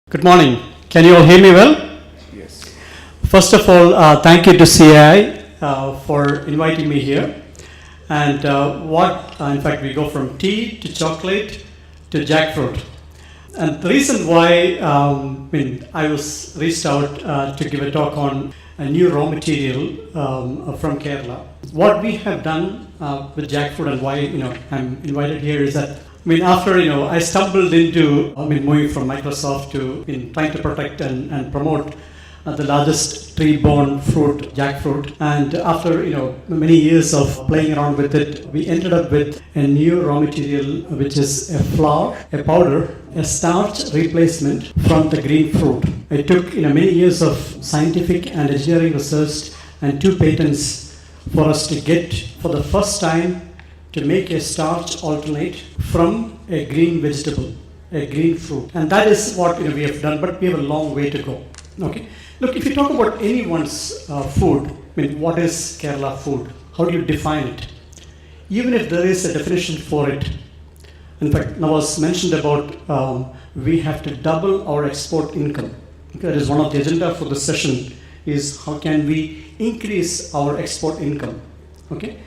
Good morning. Can you all hear me well? Yes. First of all, thank you to CII for inviting me here. And in fact, we go from tea to chocolate to jackfruit. And the reason why I was reached out to give a talk on a new raw material from Kerala. What we have done with jackfruit and why I'm invited here is that after I stumbled into moving from Microsoft to trying to protect and promote the largest tree-borne fruit, jackfruit, and after many years of playing around with it, we ended up with a new raw material which is a flour, a powder, a starch replacement from the green fruit. It took many years of scientific and engineering research and 2 patents for us to get for the first time to make a starch alternate from a green vegetable, a green fruit. And that is what we have done, but we have a long way to go. Okay. Look, if you talk about anyone's food, what is Kerala food? How do you define it? Even if there is a definition for it, in fact, now was mentioned about we have to double our export income. Okay, that is one of the agenda for the session is how can we increase our export income. Okay.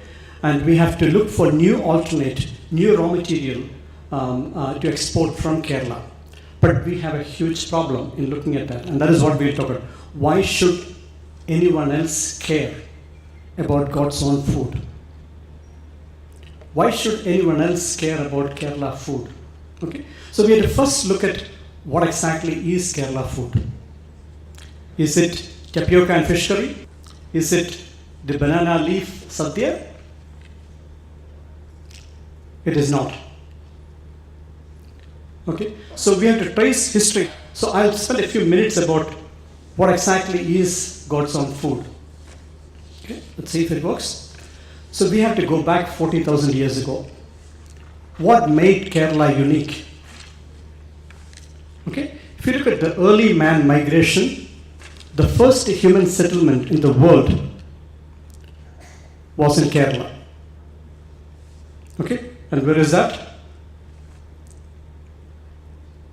And we have to look for new alternate, new raw material to export from Kerala. But we have a huge problem in looking at that, and that is what we'll talk about. Why should anyone else care about God's own food? Why should anyone else care about Kerala food? Okay, so we have to first look at what exactly is Kerala food. Is it tapioca and fish curry? Is it the banana leaf sadhya? It is not. Okay, so we have to trace history. So I'll spend a few minutes about what exactly is God's own food. Okay, let's see if it works. So we have to go back 40,000 years ago. What made Kerala unique? Okay, if you look at the early man migration, the first human settlement in the world was in Kerala. Okay, and where is that?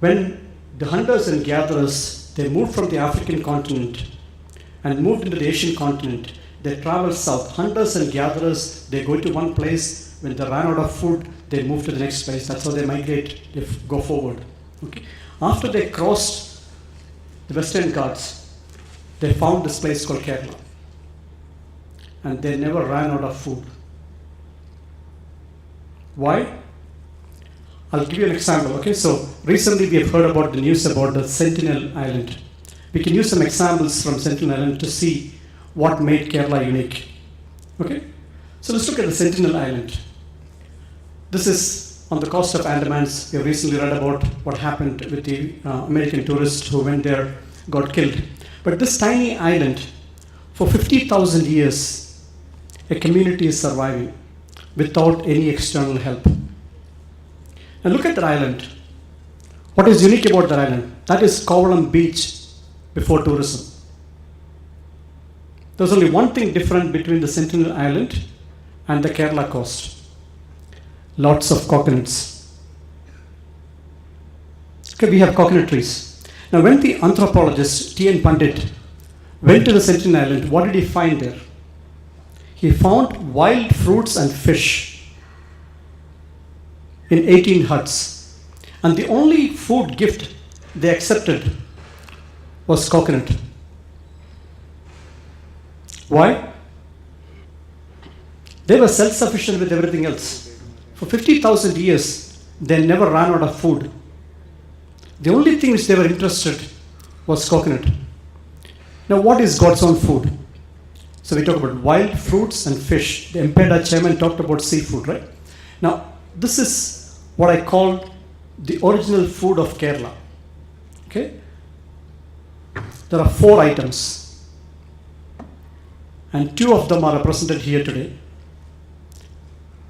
When the hunters and gatherers, they moved from the African continent and moved into the Asian continent, they travel south. Hunters and gatherers, they go to one place. When they ran out of food, they move to the next place. That's how they migrate, they go forward. Okay. After they crossed the Western Ghats, they found this place called Kerala. And they never ran out of food. Why? I'll give you an example. Okay, so recently we have heard about the news about the Sentinel Island. We can use some examples from Sentinel Island to see what made Kerala unique. Okay, so let's look at the Sentinel Island. This is on the coast of Andamans. We have recently read about what happened with the American tourist who went there, got killed. But this tiny island, for 50,000 years, a community is surviving without any external help. And look at that island. What is unique about that island? That is Kovalam Beach before tourism. There's only one thing different between the Sentinel Island and the Kerala coast. Lots of coconuts. Okay, we have coconut trees. Now when the anthropologist T.N. Pandit went to the Sentinel Island, what did he find there? He found wild fruits and fish in 18 huts. And the only food gift they accepted was coconut. Why? They were self-sufficient with everything else. For 50,000 years, they never ran out of food. The only thing which they were interested was coconut. Now what is God's own food? So we talk about wild fruits and fish. The Impeda chairman talked about seafood, right? Now this is what I call the original food of Kerala. Okay? There are 4 items. And 2 of them are represented here today.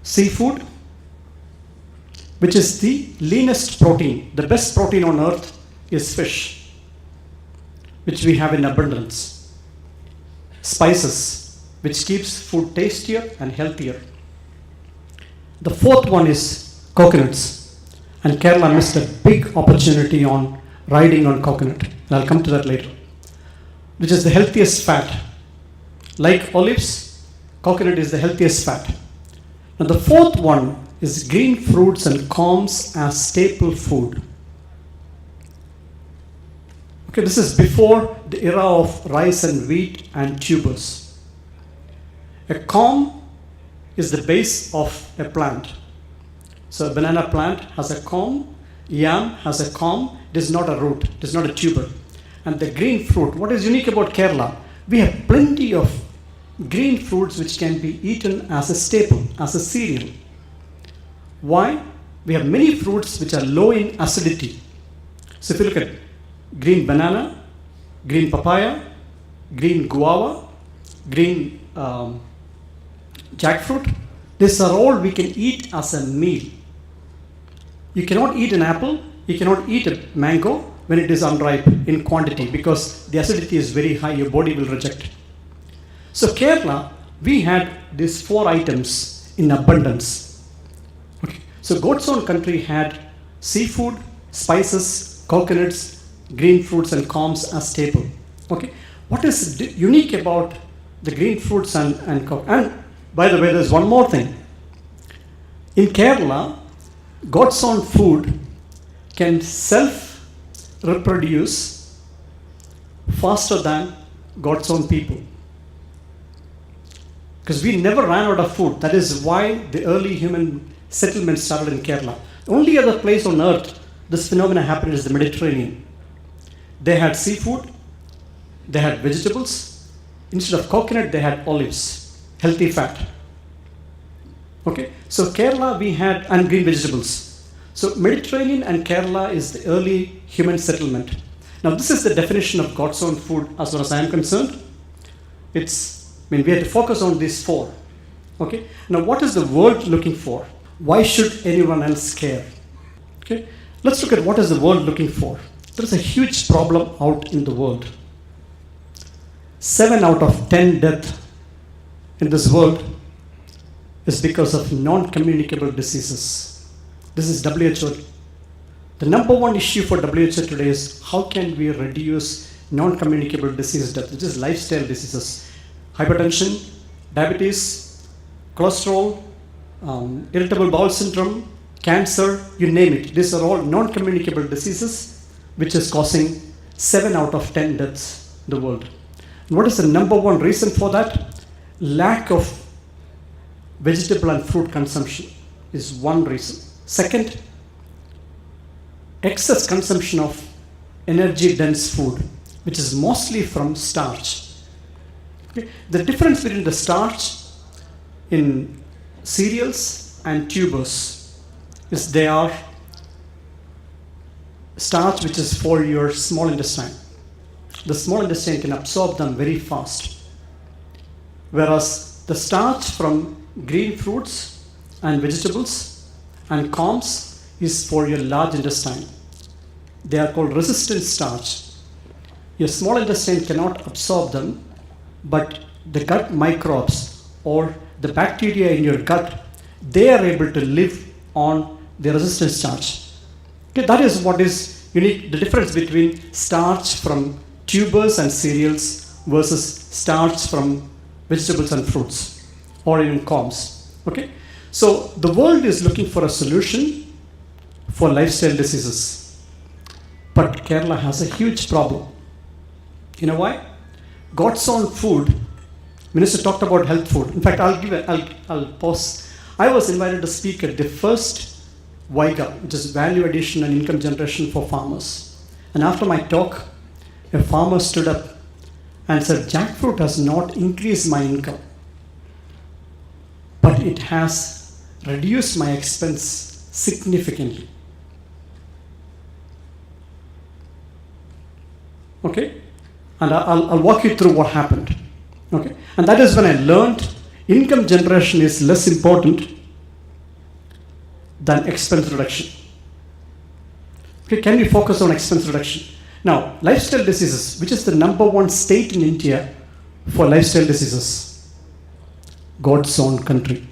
Seafood, which is the leanest protein. The best protein on earth is fish, which we have in abundance. Spices, which keeps food tastier and healthier. The 4th one is coconuts. And Kerala missed a big opportunity on riding on coconut. And I'll come to that later. Which is the healthiest fat. Like olives, coconut is the healthiest fat. Now the fourth one is green fruits and corms as staple food. Okay, this is before the era of rice and wheat and tubers. A corm is the base of a plant. So a banana plant has a corm, yam has a corm, it is not a root, it is not a tuber. And the green fruit, what is unique about Kerala? We have plenty of green fruits which can be eaten as a staple, as a cereal. Why? We have many fruits which are low in acidity. So if you look at green banana, green papaya, green guava, green jackfruit, these are all we can eat as a meal. You cannot eat an apple, you cannot eat a mango when it is unripe in quantity because the acidity is very high, your body will reject. So Kerala, we had these 4 items in abundance. Okay. So God's own country had seafood, spices, coconuts, green fruits and corms as staple. Okay. What is unique about the green fruits and by the way, there's one more thing. In Kerala, God's own food can self-reproduce faster than God's own people. Because we never ran out of food. That is why the early human settlement started in Kerala. The only other place on earth this phenomenon happened is the Mediterranean. They had seafood, they had vegetables. Instead of coconut, they had olives, healthy fat. Okay, so Kerala we had, and green vegetables. So Mediterranean and Kerala is the early human settlement. Now this is the definition of God's own food as far as I am concerned. We have to focus on these 4. Okay, now what is the world looking for? Why should anyone else care? Okay, let's look at what is the world looking for. There is a huge problem out in the world. 7 out of 10 deaths in this world is because of non-communicable diseases. This is WHO. The number one issue for WHO today is how can we reduce non-communicable disease death, which is lifestyle diseases. Hypertension, diabetes, cholesterol, irritable bowel syndrome, cancer, you name it. These are all non-communicable diseases which is causing 7 out of 10 deaths in the world. And what is the number one reason for that? Lack of vegetable and fruit consumption is one reason. Second, excess consumption of energy-dense food, which is mostly from starch. Okay. The difference between the starch in cereals and tubers is they are starch which is for your small intestine. The small intestine can absorb them very fast. Whereas the starch from green fruits and vegetables and corms is for your large intestine. They are called resistant starch. Your small intestine cannot absorb them, but the gut microbes or the bacteria in your gut, they are able to live on the resistant starch. Okay, that is what is unique, the difference between starch from tubers and cereals versus starch from vegetables and fruits or even corms. Okay, so the world is looking for a solution for lifestyle diseases, but Kerala has a huge problem. You know why? God's own food. Minister talked about health food. In fact, I'll pause. I was invited to speak at the first VIGA, which is value addition and income generation for farmers. And after my talk, a farmer stood up and said, "Jackfruit has not increased my income, but it has reduced my expense significantly." Okay? And I'll walk you through what happened. Okay? And that is when I learned income generation is less important than expense reduction. Okay, can we focus on expense reduction? Now, lifestyle diseases, which is the number one state in India for lifestyle diseases? God's own country.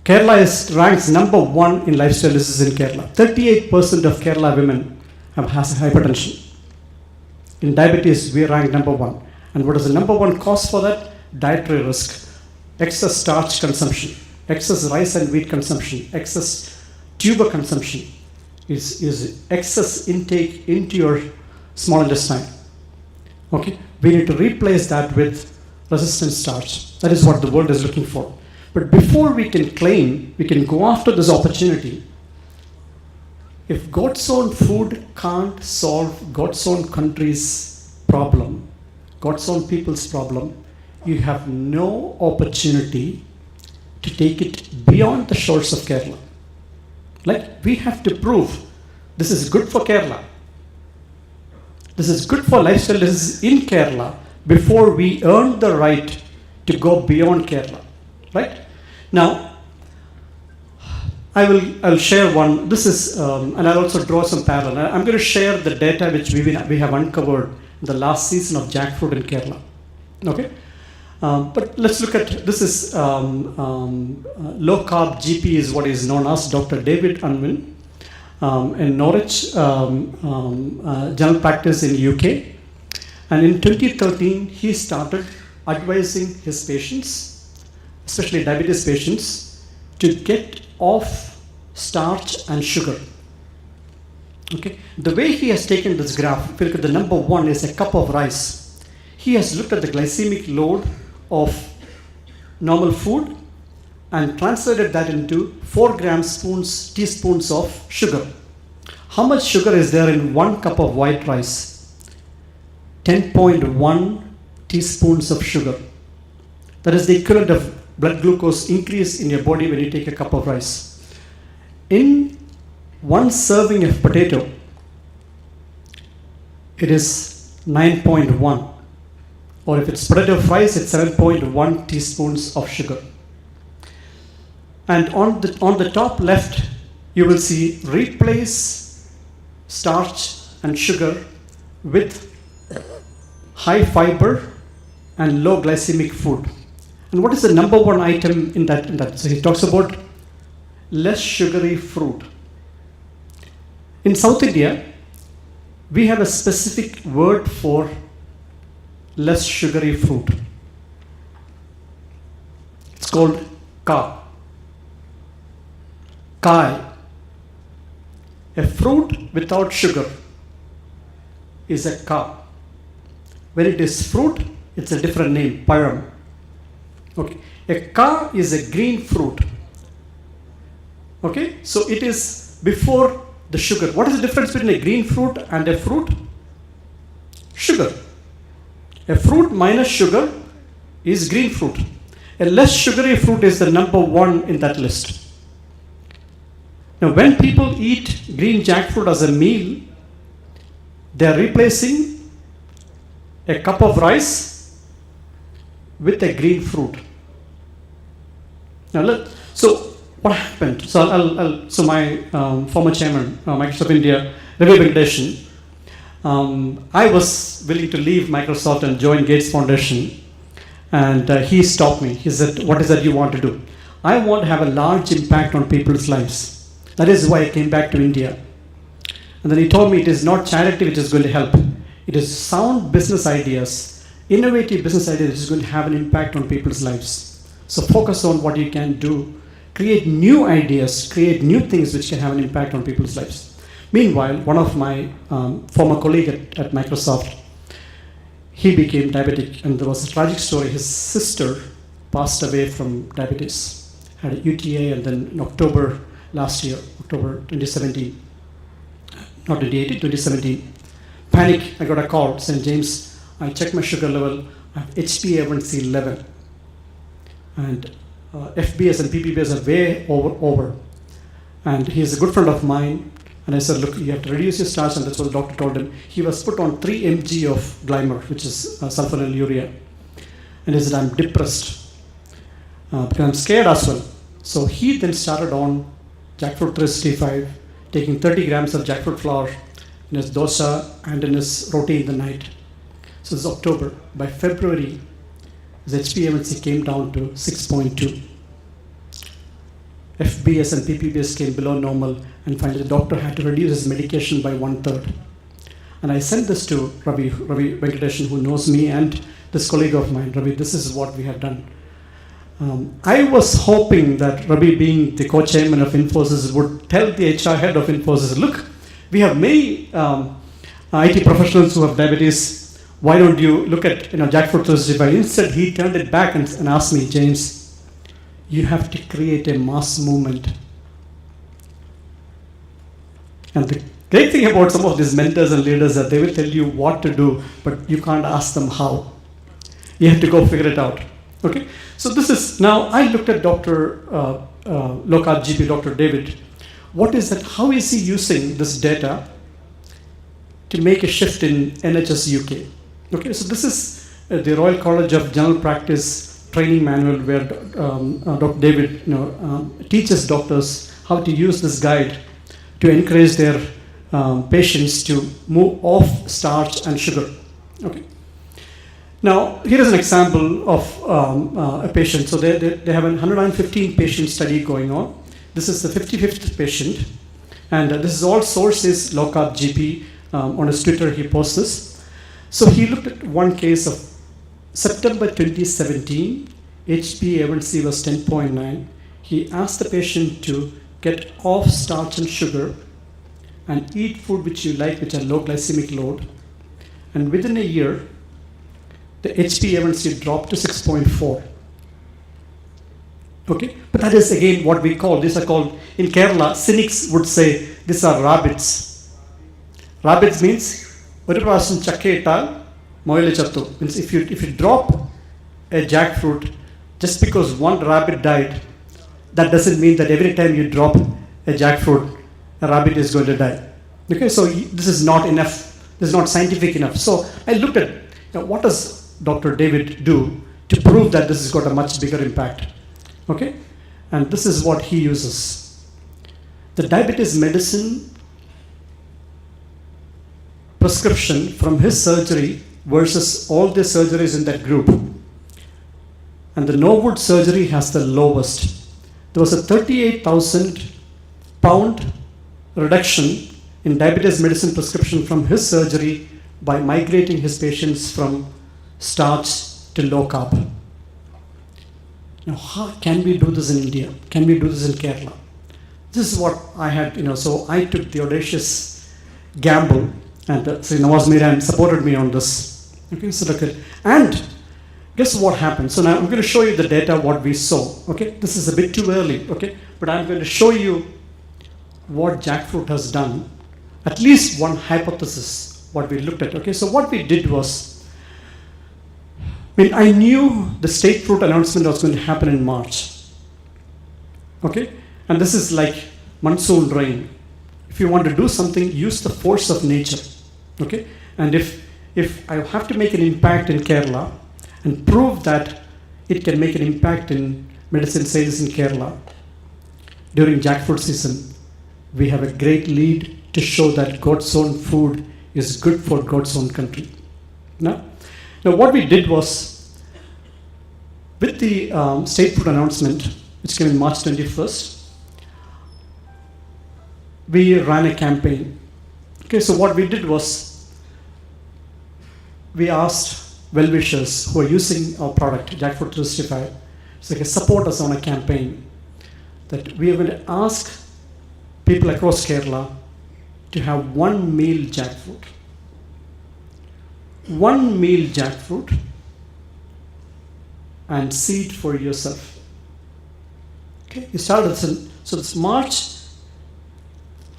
Kerala ranks number one in lifestyle diseases in Kerala. 38% of Kerala women has hypertension. In diabetes, we rank number one. And what is the number one cause for that? Dietary risk. Excess starch consumption, excess rice and wheat consumption, excess tuber consumption is excess intake into your small intestine. Okay, we need to replace that with resistant starch. That is what the world is looking for. But before we can claim, we can go after this opportunity. If God's own food can't solve God's own country's problem, God's own people's problem, you have no opportunity to take it beyond the shores of Kerala. Like, we have to prove this is good for Kerala. This is good for lifestyle diseases in Kerala before we earn the right to go beyond Kerala. Right? Now, I'll share one. This is, and I'll also draw some parallel. I'm going to share the data which we have uncovered in the last season of Jackfruit in Kerala. Okay? But let's look at, this is low carb GP is what is known as Dr. David Unwin in Norwich general practice in UK. And in 2013, he started advising his patients, especially diabetes patients, to get off starch and sugar. Okay, the way he has taken this graph, if you look at the number one is a cup of rice. He has looked at the glycemic load of normal food and translated that into 4 teaspoons of sugar. How much sugar is there in 1 cup of white rice? 10.1 teaspoons of sugar. That is the equivalent of blood glucose increase in your body when you take a cup of rice. In 1 serving of potato, it is 9.1. Or if it's potato fries, it's 7.1 teaspoons of sugar. And on the top left, you will see replace starch and sugar with high fiber and low glycemic food. And what is the number one item in that? So he talks about less sugary fruit. In South India, we have a specific word for less sugary fruit. It's called ka. Kai. A fruit without sugar is a ka. When it is fruit, it's a different name, param. Okay. A ka is a green fruit. Okay. So it is before the sugar. What is the difference between a green fruit and a fruit? Sugar. A fruit minus sugar is green fruit. A less sugary fruit is the number one in that list. Now, when people eat green jackfruit as a meal, they are replacing a cup of rice with a green fruit. Now, so what happened? So my former chairman, Microsoft India, Ravi Venkatesan, I was willing to leave Microsoft and join Gates Foundation, and he stopped me. He said, "What is that you want to do?" I want to have a large impact on people's lives. That is why I came back to India. And then he told me it is not charity which is going to help. It is sound business ideas, innovative business ideas which is going to have an impact on people's lives. So focus on what you can do. Create new ideas, create new things which can have an impact on people's lives. Meanwhile, one of my former colleague at Microsoft, he became diabetic, and there was a tragic story. His sister passed away from diabetes, had a UTA, and then in October last year, October 2017, not 2018, 2017, panic, I got a call saying, "James, I checked my sugar level, I have HbA1c 11, and FBS and PPBS are way over. And he's a good friend of mine." And I said, "Look, you have to reduce your starch," and that's what the doctor told him. He was put on 3 mg of glymer, which is sulfonylurea. And he said, "I'm depressed because I'm scared as well." So he then started on Jackfruit 365, taking 30 grams of jackfruit flour in his dosa and in his roti in the night. So this is October. By February, his HbA1c came down to 6.2. FBS and PPBS came below normal, and finally the doctor had to reduce his medication by 1/3. And I sent this to Ravi Venkatesan, who knows me, and this colleague of mine. Ravi, this is what we have done. I was hoping that Ravi, being the co-chairman of Infosys, would tell the HR head of Infosys, look, we have many IT professionals who have diabetes. Why don't you look at Jackfruit 365? Instead, he turned it back and asked me, James, you have to create a mass movement. And the great thing about some of these mentors and leaders is that they will tell you what to do, but you can't ask them how. You have to go figure it out. Okay? So this is, now I looked at Dr. Low-Carb GP, Dr. David. What is that? How is he using this data to make a shift in NHS UK? Okay, so this is the Royal College of General Practice training manual where Dr. David teaches doctors how to use this guide to encourage their patients to move off starch and sugar. Okay. Now, here is an example of a patient. So they have a 115 patient study going on. This is the 55th patient. And this is all source is Low-Carb GP. On his Twitter, he posts this. So he looked at one case of September 2017. HbA1c was 10.9. He asked the patient to get off starch and sugar and eat food which you like, which are low glycemic load. And within a year, the HbA1c dropped to 6.4. Okay, but that is again what we call, these are called, in Kerala, cynics would say, these are rabbits. Rabbits means, means if you drop a jackfruit, just because one rabbit died, that doesn't mean that every time you drop a jackfruit, a rabbit is going to die. Okay, so this is not enough, this is not scientific enough. So I looked at what does Dr. David do to prove that this has got a much bigger impact. Okay, and this is what he uses. The diabetes medicine prescription from his surgery versus all the surgeries in that group. And the Norwood surgery has the lowest. There was a 38,000 pound reduction in diabetes medicine prescription from his surgery by migrating his patients from starch to low carb. Now, how can we do this in India? Can we do this in Kerala? This is what I had, so I took the audacious gamble, and Sri Nawaz Miran supported me on this. Okay, so look at, and guess what happened? So now I'm going to show you the data, what we saw. Okay, this is a bit too early, okay, but I'm going to show you what jackfruit has done, at least one hypothesis, what we looked at. Okay, so what we did was, I knew the state fruit announcement was going to happen in March. Okay, and this is like monsoon rain. If you want to do something, use the force of nature. Okay, and if I have to make an impact in Kerala and prove that it can make an impact in medicine sales in Kerala during jackfruit season, we have a great lead to show that God's own food is good for God's own country. Now what we did was, with the state food announcement, which came in March 21st, we ran a campaign. Okay, so what we did was, we asked well-wishers who are using our product, Jackfruit 365, so they can support us on a campaign that we are going to ask people across Kerala to have one meal jackfruit. One meal jackfruit and see it for yourself. Okay, you started, so this March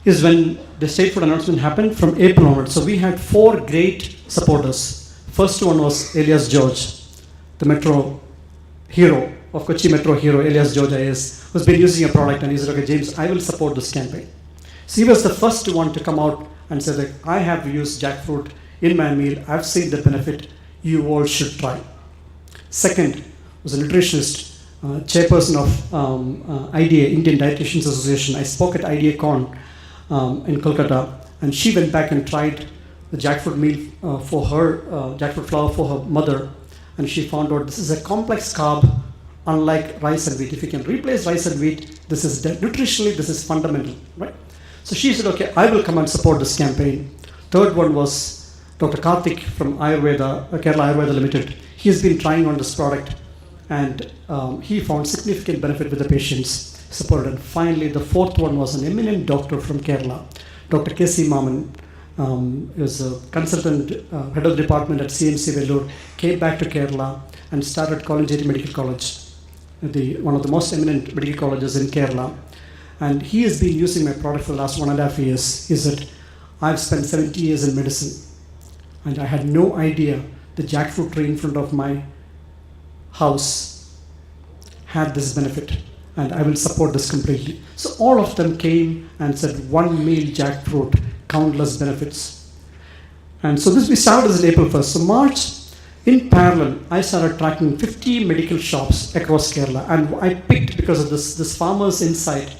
is when the state food announcement happened, from April onwards. So we had 4 great supporters. First one was Elias George, the metro hero of Kochi Metro hero, Elias George IS, who's been using a product, and he said, okay, James, I will support this campaign. So he was the first one to come out and say that I have used jackfruit in my meal, I've seen the benefit, you all should try. Second was a nutritionist, chairperson of IDA, Indian Dietitians Association. I spoke at IDA Con in Kolkata, and she went back and tried the jackfruit meal for her, jackfruit flour for her mother, and she found out this is a complex carb, unlike rice and wheat. If you can replace rice and wheat, This is nutritionally, this is fundamental, right? So she said, okay, I will come and support this campaign. Third one was Dr. Karthik from Ayurveda, Kerala Ayurveda Limited. He's been trying on this product, and he found significant benefit with the patients supported. And finally, the fourth one was an eminent doctor from Kerala, Dr. K.C. Maman, is a consultant, head of the department at CMC Vellore, came back to Kerala and started Collegiate Medical College, one of the most eminent medical colleges in Kerala. And he has been using my product for the last 1.5 years. He said, I've spent 70 years in medicine, and I had no idea the jackfruit tree in front of my house had this benefit, and I will support this completely. So all of them came and said, one meal jackfruit, countless benefits. And so this we started as April 1st. So March, in parallel, I started tracking 50 medical shops across Kerala. And I picked, because of this farmer's insight,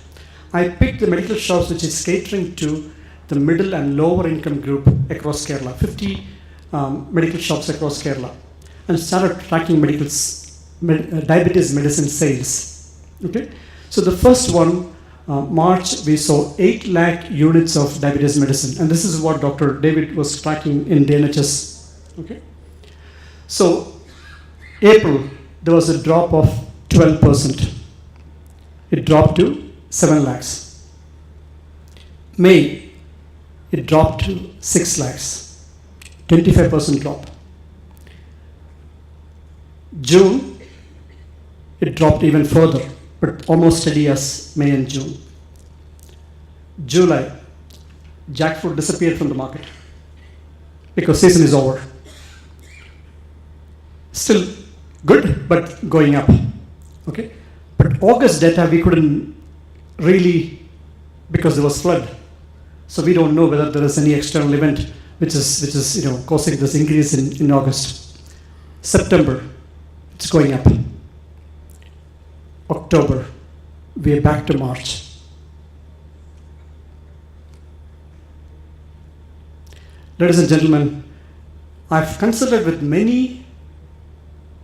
I picked the medical shops which is catering to the middle and lower income group across Kerala, 50 medical shops across Kerala, and started tracking diabetes medicine sales. Okay, so the first one, March, we saw 8 lakh units of diabetes medicine, and this is what Dr. David was tracking in the NHS. Okay, so April, there was a drop of 12%. It dropped to 7 lakhs. May, it dropped to 6 lakhs, 25% drop. June, it dropped even further, but almost steady as May and June. July, jackfruit disappeared from the market because season is over. Still good, but going up. Okay, but August data we couldn't really, because there was flood. So we don't know whether there is any external event which is causing this increase in August. September, it's going up. October, we are back to March. Ladies and gentlemen, I've consulted with many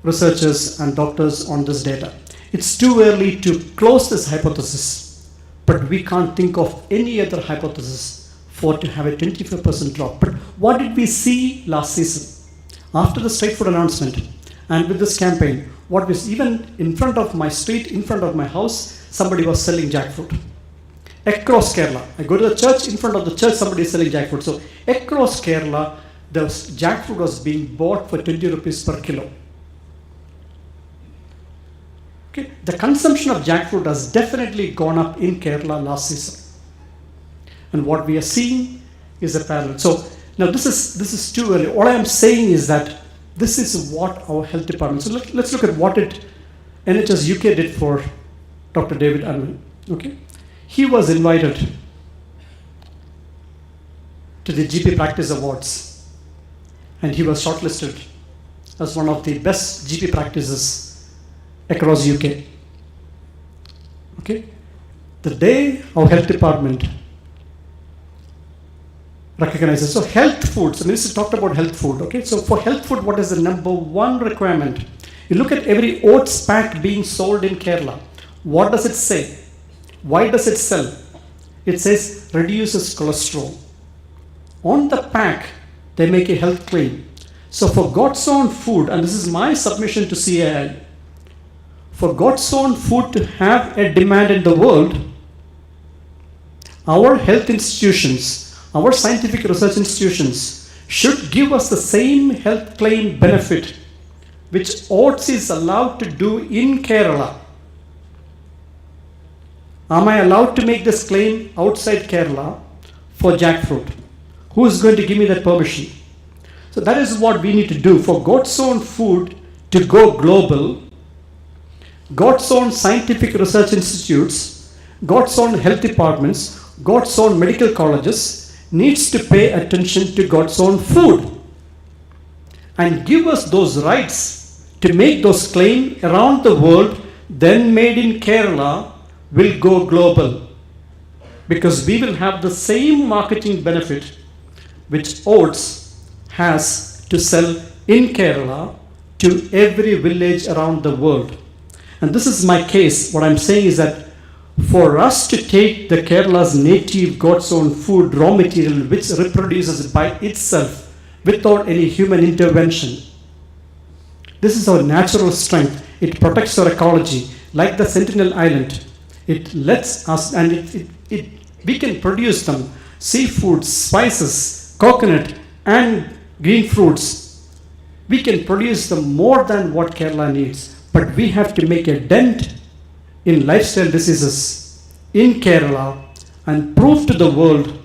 researchers and doctors on this data. It's too early to close this hypothesis, but we can't think of any other hypothesis for to have a 25% drop. But what did we see last season? After the state food announcement and with this campaign, what was even in front of my street, in front of my house, somebody was selling jackfruit. Across Kerala, I go to the church, in front of the church, somebody is selling jackfruit. So across Kerala, the jackfruit was being bought for 20 rupees per kilo. Okay. The consumption of jackfruit has definitely gone up in Kerala last season. And what we are seeing is a parallel. So now this is too early. All I am saying is that this is what our health department. So let's look at what NHS UK did for Dr. David Anwin. Okay, he was invited to the GP Practice Awards, and he was shortlisted as one of the best GP practices across UK. Okay, the day our health department recognizes. So health foods, the minister talked about health food. Okay, so for health food, what is the number one requirement? You look at every oats pack being sold in Kerala. What does it say? Why does it sell? It says reduces cholesterol. On the pack, they make a health claim. So for God's own food, and this is my submission to CII, for God's own food to have a demand in the world, our health institutions, our scientific research institutions should give us the same health claim benefit which oats is allowed to do in Kerala. Am I allowed to make this claim outside Kerala for jackfruit? Who is going to give me that permission? So that is what we need to do for God's own food to go global. God's own scientific research institutes, God's own health departments, God's own medical colleges needs to pay attention to God's own food and give us those rights to make those claims around the world. Then made in Kerala will go global, because we will have the same marketing benefit which oats has to sell in Kerala to every village around the world. And this is my case. What I'm saying is that For us to take the Kerala's native God's own food raw material which reproduces by itself without any human intervention. This is our natural strength. It protects our ecology like the Sentinel Island. It lets us, and we can produce them, seafood, spices, coconut and green fruits. We can produce them more than what Kerala needs, but we have to make a dent in lifestyle diseases in Kerala and prove to the world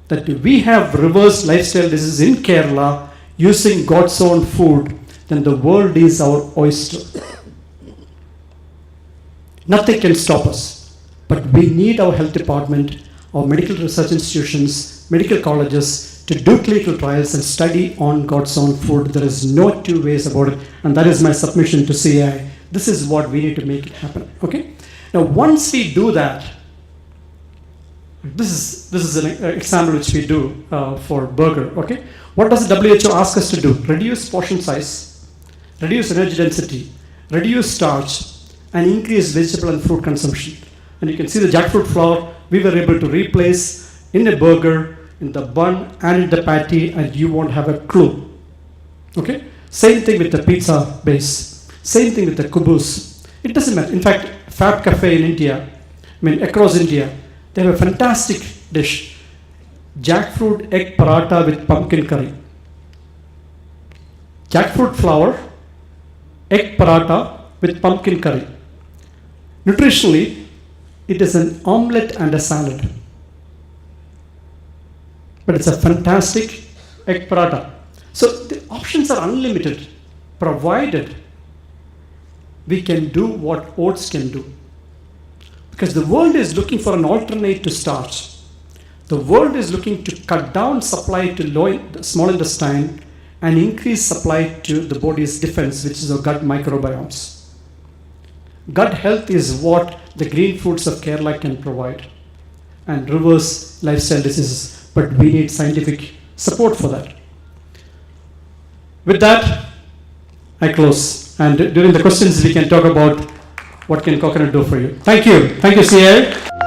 that we have reversed lifestyle diseases in Kerala using God's own food, then the world is our oyster. Nothing can stop us, but we need our health department, our medical research institutions, medical colleges to do clinical trials and study on God's own food. There is no two ways about it, and that is my submission to CII. This is what we need to make it happen. Okay. Now, once we do that, this is an example which we do for burger. Okay, what does the WHO ask us to do? Reduce portion size, reduce energy density, reduce starch, and increase vegetable and fruit consumption. And you can see the jackfruit flour we were able to replace in a burger, in the bun, and in the patty, and you won't have a clue. Okay, same thing with the pizza base. Same thing with the kubus. It doesn't matter. In fact, Fab Cafe in India, across India, they have a fantastic dish. Jackfruit egg paratha with pumpkin curry. Jackfruit flour, egg paratha with pumpkin curry. Nutritionally, it is an omelette and a salad. But it's a fantastic egg paratha. So the options are unlimited, provided we can do what oats can do. Because the world is looking for an alternate to starch. The world is looking to cut down supply to small intestine and increase supply to the body's defense, which is our gut microbiomes. Gut health is what the green fruits of Kerala can provide and reverse lifestyle diseases. But we need scientific support for that. With that, I close. And during the questions, we can talk about what can coconut do for you. Thank you. Thank you, CII.